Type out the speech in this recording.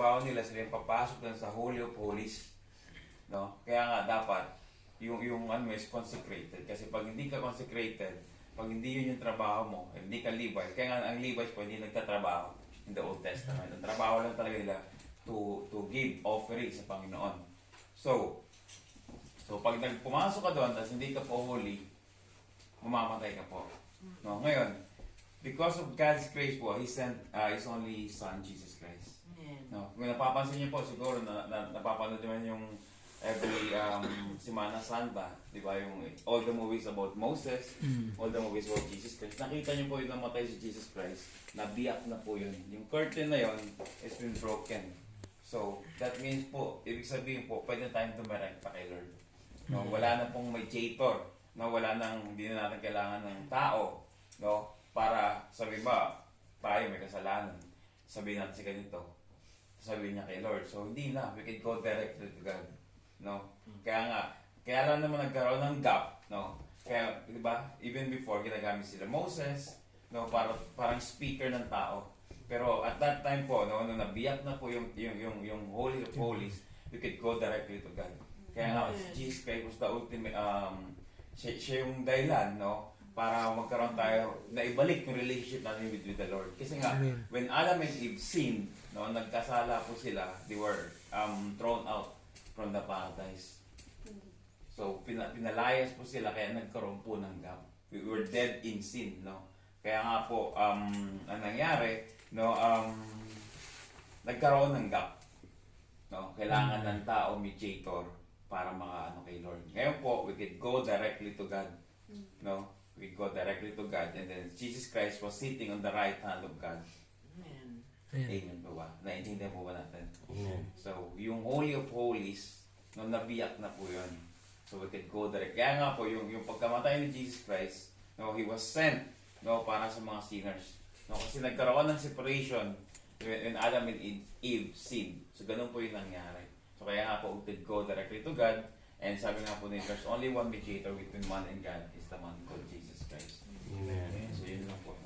trabaho nila, sila yung papasok lang sa Holy of Holies. No? Kaya nga dapat, yung ano is consecrated. Kasi pag hindi ka consecrated, pag hindi yun yung trabaho mo, hindi ka Levite, kaya nga ang Levites po hindi nagtatrabaho in the Old Testament. Ang trabaho lang talaga nila to give offering sa Panginoon. So pag pumasok ka doon, tapos hindi ka po holy, mamamatay ka po. No? Ngayon, because of God's grace po, He sent His only Son, Jesus Christ. No? Kung napapansin niyo po, siguro napapanood naman yung every Semana Santa, di ba, yung all the movies about Moses, all the movies about Jesus Christ. Nakita niyo po yung namatay si Jesus Christ, nabiyak na po yun. Yung curtain na yun has been broken. So, that means po, ibig sabihin po, pwede na tayong tumirekta kay Lord. No, wala na pong mediator, no, wala nang, hindi na natin kailangan ng tao, no, para sabi ba, tayo may kasalanan, sabihin natin si ganito, sabihin niya kay Lord. So, hindi na, we can go directly to God. No? Kaya lang naman nagkaroon ng gap, no? Kaya, di ba, even before, ginagamit sila Moses, no, parang speaker ng tao. Pero at that time po, no, nung nabiyak na po yung Holy of Holies, we could go directly to God. Kaya nga, Jesus Christ was the ultimate, siya yung dahilan, no, para magkaroon tayo, na ibalik yung relationship natin with the Lord. Kasi nga, when Adam and Eve sinned, no, nagkasala po sila, they were thrown out from the paradise. So, pinalayas po sila, kaya nagkaroon po ng gap. We were dead in sin, no. Kaya nga po, ang nangyari, no, nagkaroon ng gap. No, kailangan ng tao mediator para makaano kay Lord. Ngayon po, we could go directly to God. No, we go directly to God, and then Jesus Christ was sitting on the right hand of God. Amen po ba? Naintindihan po ba natin? So, yung Holy of Holies, no, nabiyak na po yun. So, we could go direct. Kaya nga po, yung pagkamatay ni Jesus Christ, no, He was sent, no, para sa mga sinners. No, kasi nagkaroon ng separation when Adam and Eve sinned. So, ganun po yung nangyari. So, kaya nga po, we could go directly to God. And sabi nga po nila, there's only one mediator between man and God, is the man called Jesus Christ. Amen. So, yun lang po.